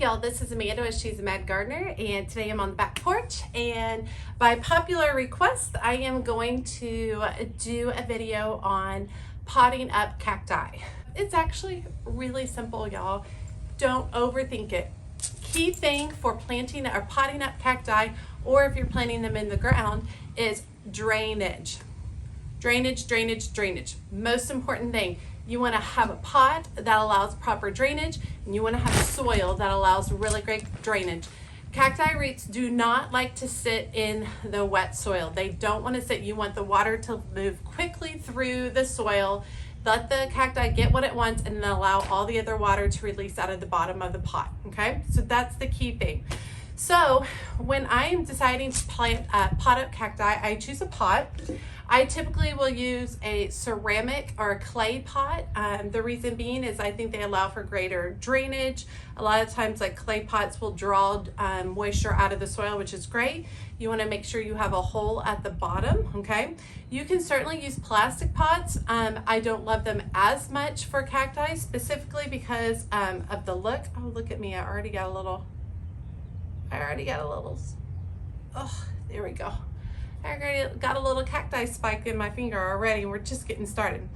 y'all, this is Amanda with She's a Mad Gardener, and today I'm on the back porch, and by popular request I am going to do a video on potting up cacti. It's actually really simple, y'all. Don't overthink it. Key thing for planting or potting up cacti, or if you're planting them in the ground, is drainage. Drainage, drainage, drainage. Most important thing. You want to have a pot that allows proper drainage, and you want to have soil that allows really great drainage. Cacti roots do not like to sit in the wet soil. They don't want to sit. You want the water to move quickly through the soil. Let the cacti get what it wants, and then allow all the other water to release out of the bottom of the pot. Okay, so that's the key thing. So when I am deciding to plant pot up cacti, I choose a pot. I typically will use a ceramic or a clay pot. The reason being is I think they allow for greater drainage. A lot of times, like, clay pots will draw moisture out of the soil, which is great. You want to make sure you have a hole at the bottom, okay? You can certainly use plastic pots. I don't love them as much for cacti, specifically because of the look. Oh, look at me, I already got a little, oh, there we go. I already got a little cacti spike in my finger already, and we're just getting started.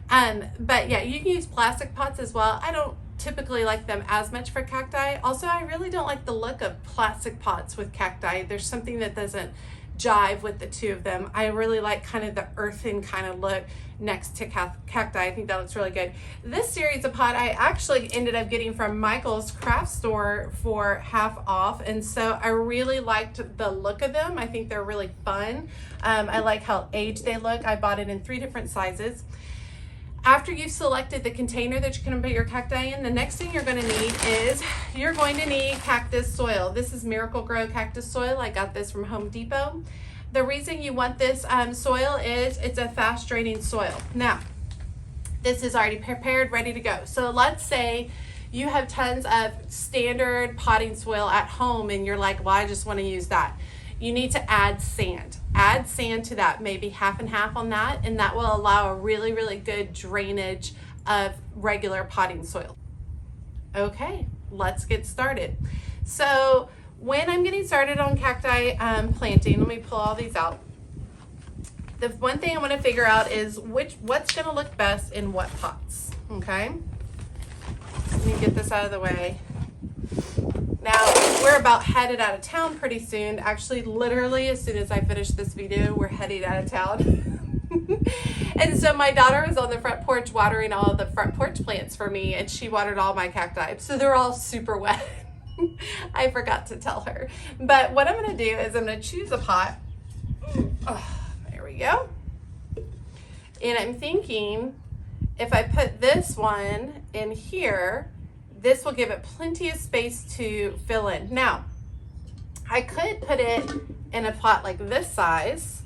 But yeah, you can use plastic pots as well. I don't typically like them as much for cacti. Also, I really don't like the look of plastic pots with cacti. There's something that doesn't jive with the two of them. I really like kind of the earthen kind of look next to cacti. I think that looks really good. This series of pot I actually ended up getting from Michael's craft store for half off, and so I really liked the look of them. I think they're really fun. I like how aged they look. I bought it in 3 different sizes. After you've selected the container that you're going to put your cacti in, the next thing you're going to need is you're going to need cactus soil. This is Miracle Grow cactus soil. I got this from Home Depot. The reason you want this soil is it's a fast draining soil. Now, this is already prepared, ready to go. So let's say you have tons of standard potting soil at home and you're like, well, I just want to use that. You need to add sand. Add sand to that, maybe half and half on that, and that will allow a really, really good drainage of regular potting soil. Okay, let's get started. So when I'm getting started on cacti planting, let me pull all these out. The one thing I want to figure out is what's going to look best in what pots, okay? Let me get this out of the way. Now, we're about headed out of town pretty soon. Actually, literally, as soon as I finish this video, we're heading out of town. And so my daughter is on the front porch watering all the front porch plants for me, and she watered all my cacti. So they're all super wet. I forgot to tell her. But what I'm going to do is I'm going to choose a pot. Oh, there we go. And I'm thinking if I put this one in here, this will give it plenty of space to fill in. Now, I could put it in a pot like this size,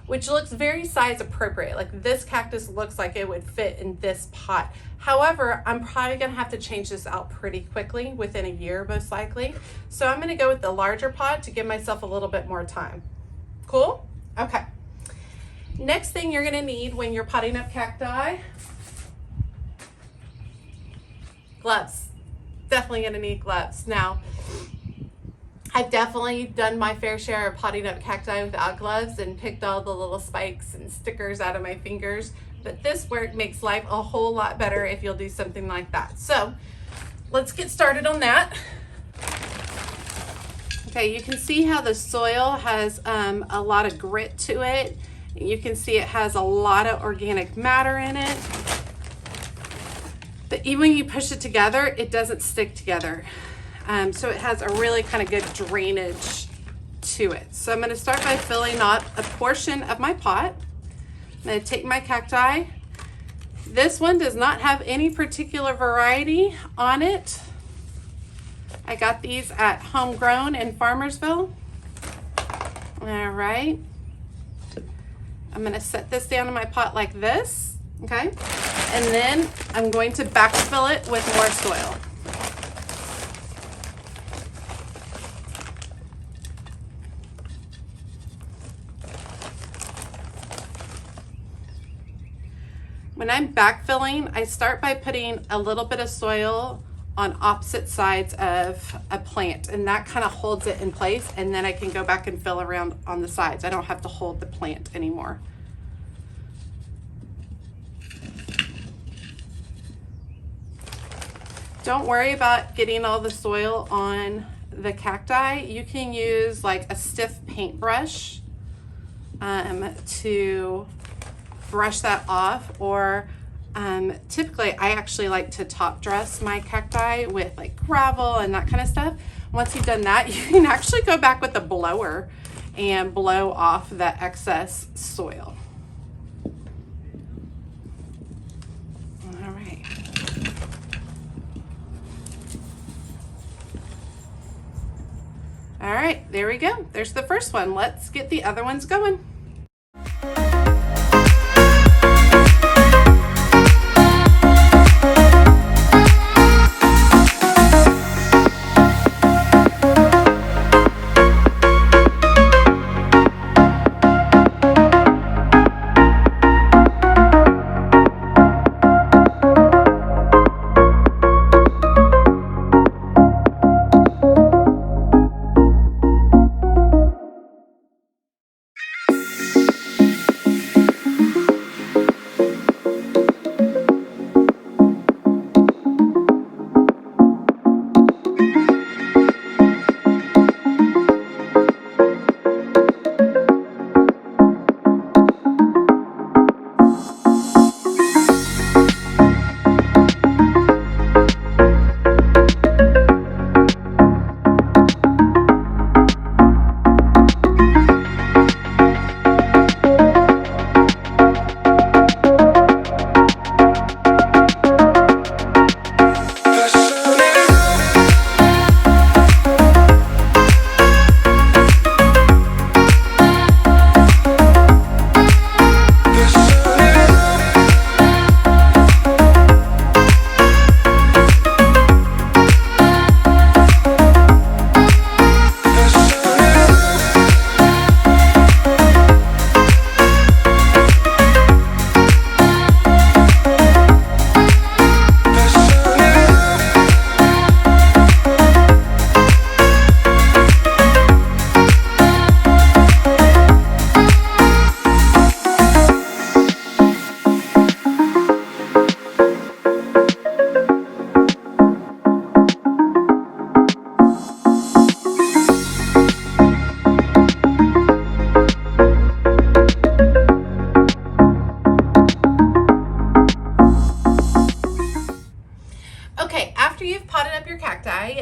which looks very size appropriate. Like, this cactus looks like it would fit in this pot. However, I'm probably gonna have to change this out pretty quickly, within a year most likely. So I'm gonna go with the larger pot to give myself a little bit more time. Cool? Okay. Next thing you're gonna need when you're potting up cacti, gloves. Definitely gonna need gloves. Now, I've definitely done my fair share of potting up cacti without gloves and picked all the little spikes and stickers out of my fingers, but this work makes life a whole lot better if you'll do something like that. So let's get started on that. Okay, you can see how the soil has a lot of grit to it. You can see it has a lot of organic matter in it. But even when you push it together, it doesn't stick together. So it has a really kind of good drainage to it. So I'm going to start by filling up a portion of my pot. I'm going to take my cacti. This one does not have any particular variety on it. I got these at Homegrown in Farmersville. All right. I'm going to set this down in my pot like this. Okay. And then I'm going to backfill it with more soil. When I'm backfilling, I start by putting a little bit of soil on opposite sides of a plant, and that kind of holds it in place, and then I can go back and fill around on the sides. I don't have to hold the plant anymore. Don't worry about getting all the soil on the cacti. You can use like a stiff paintbrush to brush that off, or typically I actually like to top dress my cacti with like gravel and that kind of stuff. Once you've done that, you can actually go back with a blower and blow off the excess soil. All right. All right, there we go. There's the first one. Let's get the other ones going.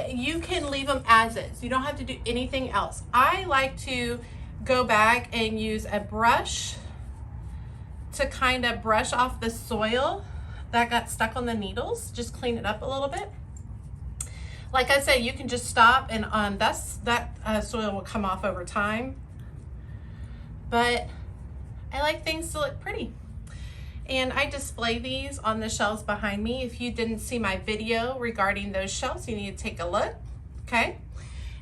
You can leave them as is. You don't have to do anything else. I like to go back and use a brush to kind of brush off the soil that got stuck on the needles. Just clean it up a little bit. Like I said, you can just stop and that soil will come off over time. But I like things to look pretty. And I display these on the shelves behind me. If you didn't see my video regarding those shelves, you need to take a look, okay?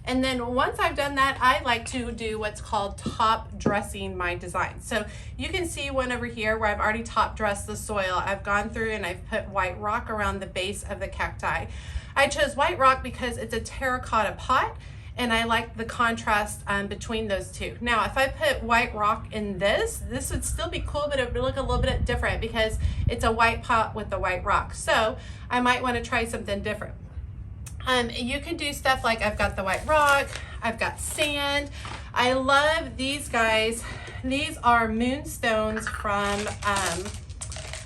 And then once I've done that, I like to do what's called top dressing my design. So you can see one over here where I've already top dressed the soil. I've gone through and I've put white rock around the base of the cacti. I chose white rock because it's a terracotta pot, and I like the contrast between those two. Now, if I put white rock in this would still be cool, but it would look a little bit different because it's a white pot with the white rock. So I might want to try something different. You can do stuff like I've got the white rock, I've got sand. I love these guys. These are moonstones from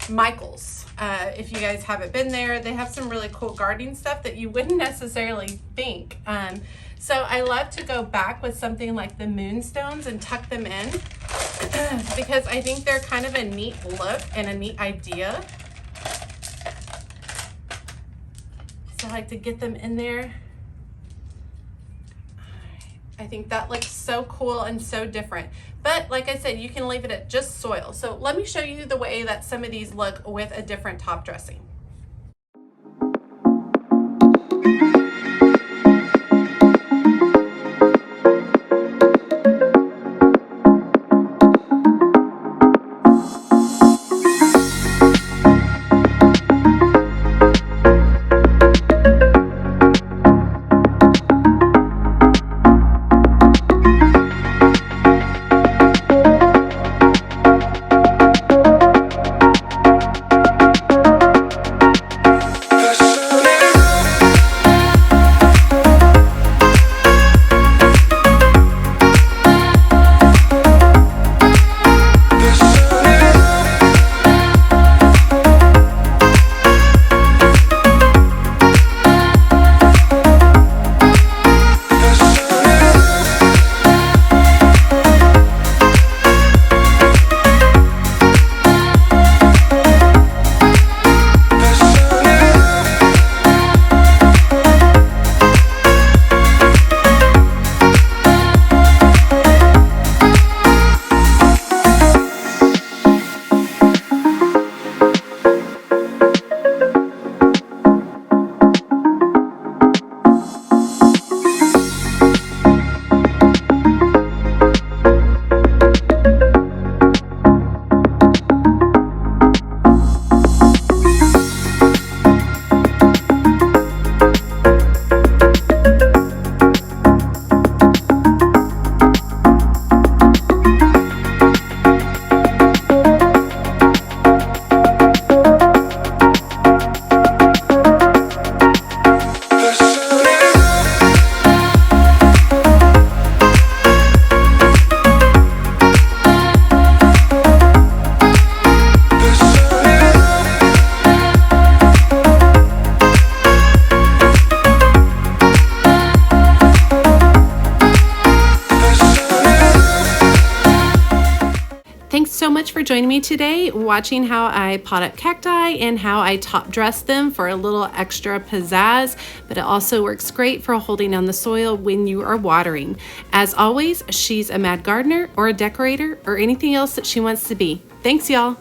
Michael's. If you guys haven't been there, they have some really cool gardening stuff that you wouldn't necessarily think. So I love to go back with something like the moonstones and tuck them in because I think they're kind of a neat look and a neat idea. So I like to get them in there. I think that looks so cool and so different. But like I said, you can leave it at just soil. So let me show you the way that some of these look with a different top dressing. for joining me today, watching how I pot up cacti and how I top dress them for a little extra pizzazz, but it also works great for holding down the soil when you are watering. As always, she's a mad gardener or a decorator or anything else that she wants to be. Thanks, y'all.